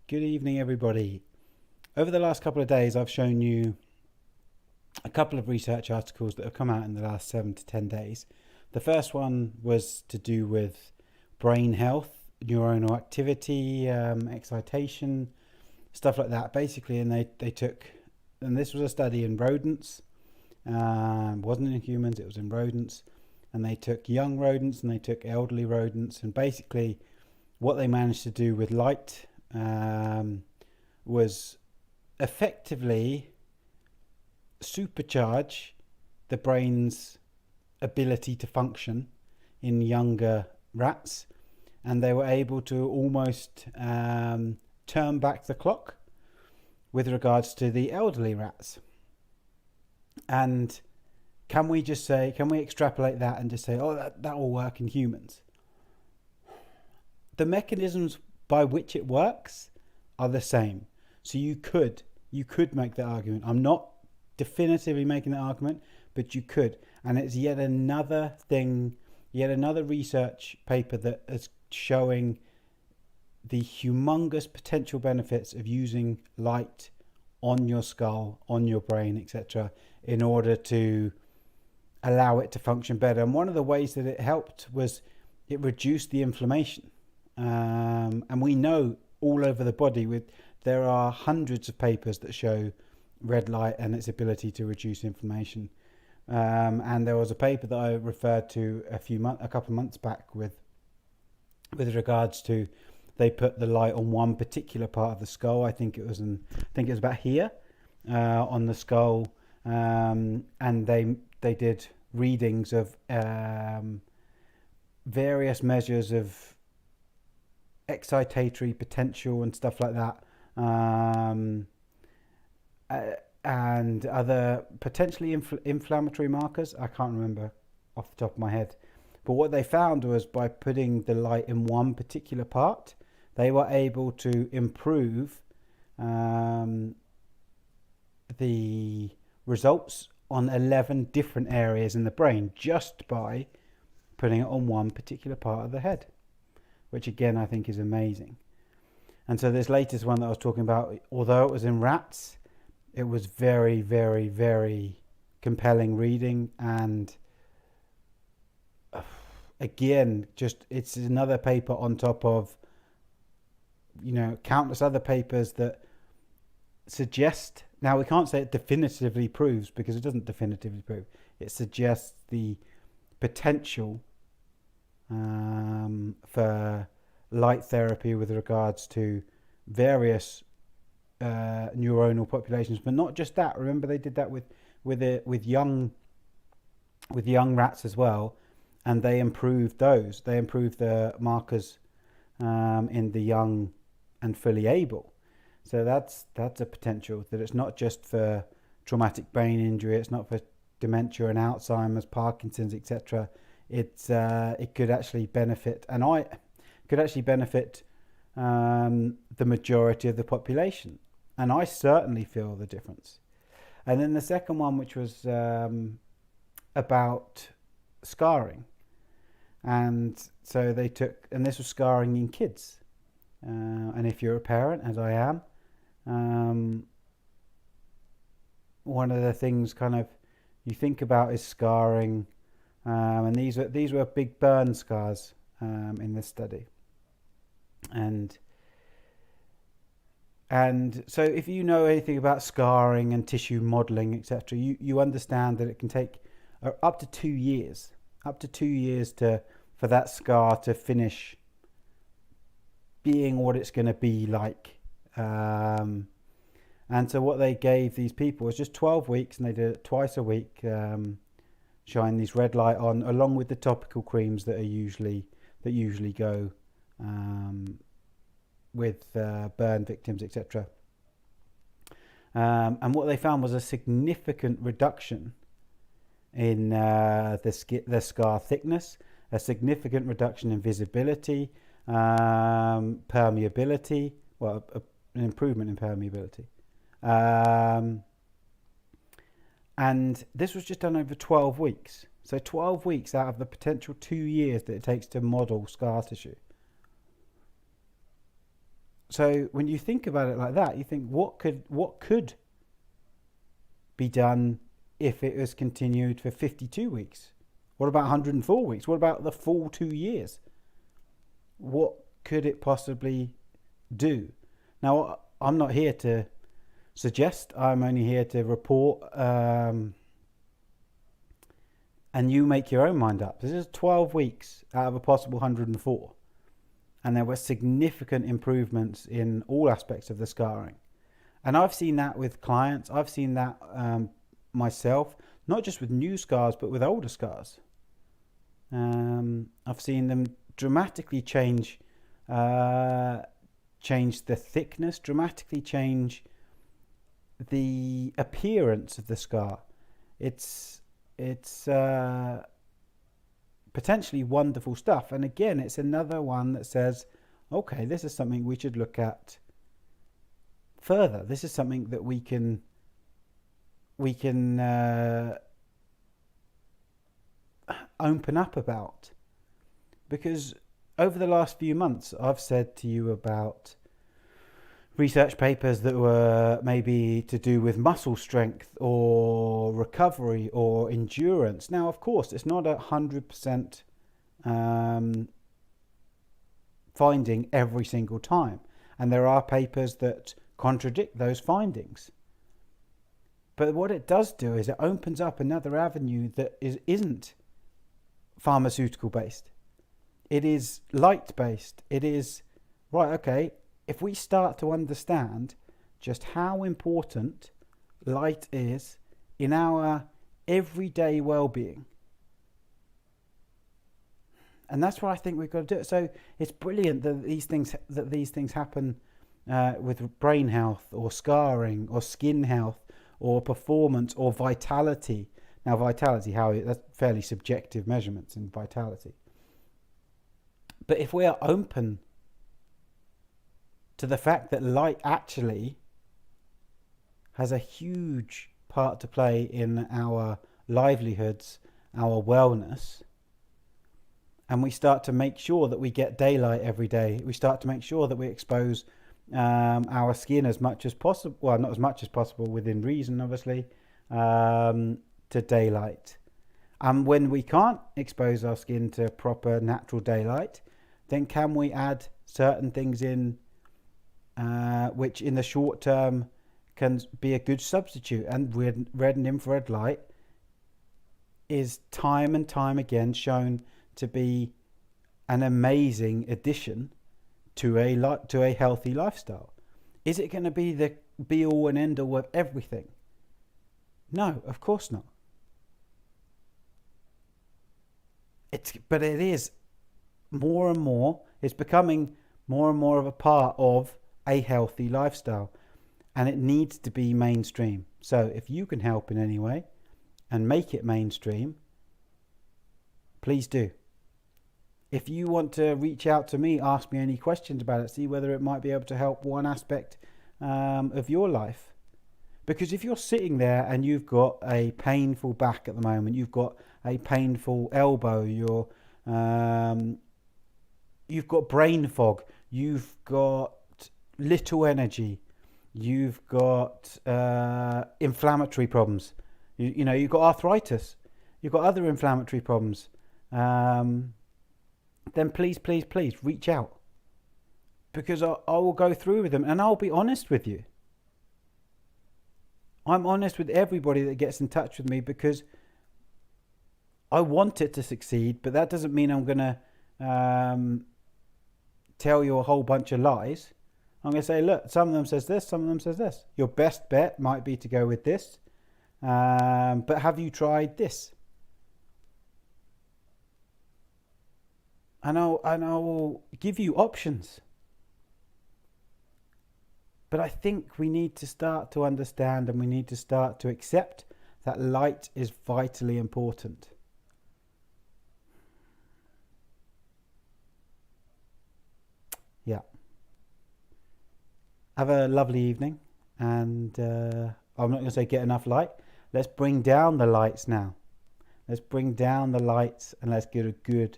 Good evening, everybody. Over the last couple of days, I've shown you a couple of research articles that have come out in the last 7 to 10 days. The first one was to do with brain health, neuronal activity, excitation, stuff like that, basically. And they took, and this was a study in rodents, wasn't in humans, it was in rodents. And they took young rodents and they took elderly rodents, and basically what they managed to do with light was effectively supercharge the brain's ability to function in younger rats, and they were able to almost turn back the clock with regards to the elderly rats. And can we extrapolate that and just say, oh, that will work in humans? The mechanisms by which it works are the same. So you could make that argument. I'm not definitively making that argument, but you could. And it's yet another research paper that is showing the humongous potential benefits of using light on your skull, on your brain, etc., in order to allow it to function better. And one of the ways that it helped was it reduced the inflammation. And we know all over the body, there are hundreds of papers that show red light and its ability to reduce inflammation. And there was a paper that I referred to a couple of months back with regards to, they put the light on one particular part of the skull. I think it was about here on the skull, and they did readings of various measures of excitatory potential and stuff like that, and other potentially inflammatory markers. I can't remember off the top of my head, but what they found was by putting the light in one particular part, they were able to improve the results on 11 different areas in the brain just by putting it on one particular part of the head, which again I think is amazing. And so this latest one that I was talking about, although it was in rats, it was very, very, very compelling reading. And again, just it's another paper on top of, countless other papers that suggest, now we can't say it definitively proves, because it doesn't definitively prove, it suggests the potential for light therapy with regards to various neuronal populations. But not just that, remember they did that with young rats as well, and they improved the markers in the young and fully able. So that's a potential, that it's not just for traumatic brain injury, it's not for dementia and Alzheimer's, Parkinson's, etc. It could actually benefit, the majority of the population, and I certainly feel the difference. And then the second one, which was about scarring, and so they took, and this was scarring in kids, and if you're a parent, as I am, one of the things kind of you think about is scarring, and these were big burn scars in this study, and so if you know anything about scarring and tissue modeling, etc., you understand that it can take up to 2 years for that scar to finish being what it's going to be like. And so what they gave these people was just 12 weeks, and they did it twice a week, shine these red light on, along with the topical creams that usually go with burn victims, etc. And what they found was a significant reduction in the scar thickness, a significant reduction in visibility, permeability, an improvement in permeability. And this was just done over 12 weeks. So 12 weeks out of the potential 2 years that it takes to model scar tissue. So when you think about it like that, you think what could be done if it was continued for 52 weeks? What about 104 weeks? What about the full 2 years? What could it possibly do? Now, I'm not here to suggest, I'm only here to report, and you make your own mind up. This is 12 weeks out of a possible 104. And there were significant improvements in all aspects of the scarring. And I've seen that with clients. I've seen that myself, not just with new scars, but with older scars. I've seen them dramatically change the thickness, dramatically change the appearance of the scar. It's potentially wonderful stuff. And again, it's another one that says, okay, this is something we should look at further. This is something that we can open up about, because over the last few months I've said to you about research papers that were maybe to do with muscle strength or recovery or endurance. Now, of course, it's not 100% finding every single time, and there are papers that contradict those findings. But what it does do is it opens up another avenue that isn't pharmaceutical based. It is light based. It is, right, okay, if we start to understand just how important light is in our everyday well-being, and that's what I think we've got to do. So it's brilliant that these things happen with brain health or scarring or skin health or performance or vitality. Now, vitality, that's fairly subjective measurements in vitality. But if we are open to the fact that light actually has a huge part to play in our livelihoods, our wellness, and we start to make sure that we get daylight every day, we start to make sure that we expose our skin as much as possible, well, not as much as possible, within reason, obviously, to daylight. And when we can't expose our skin to proper natural daylight, then can we add certain things in which in the short term can be a good substitute? And red and infrared light is time and time again shown to be an amazing addition to a healthy lifestyle. Is it going to be the be all and end all of everything? No, of course not. But it is more and more, it's becoming more and more of a part of a healthy lifestyle, and it needs to be mainstream. So if you can help in any way and make it mainstream, please do. If you want to reach out to me, ask me any questions about it, see whether it might be able to help one aspect of your life. Because if you're sitting there and you've got a painful back at the moment, you've got a painful elbow, you've got brain fog, you've got little energy, you've got inflammatory problems, you've got arthritis, you've got other inflammatory problems, then please reach out, because I will go through with them and I'll be honest with you. I'm honest with everybody that gets in touch with me, because I want it to succeed, but that doesn't mean I'm going to tell you a whole bunch of lies. I'm going to say, look, some of them says this, some of them says this. Your best bet might be to go with this, but have you tried this? And I will give you options. But I think we need to start to understand, and we need to start to accept that light is vitally important. Yeah. Have a lovely evening, and I'm not going to say get enough light. Let's bring down the lights now. Let's bring down the lights, and let's get a good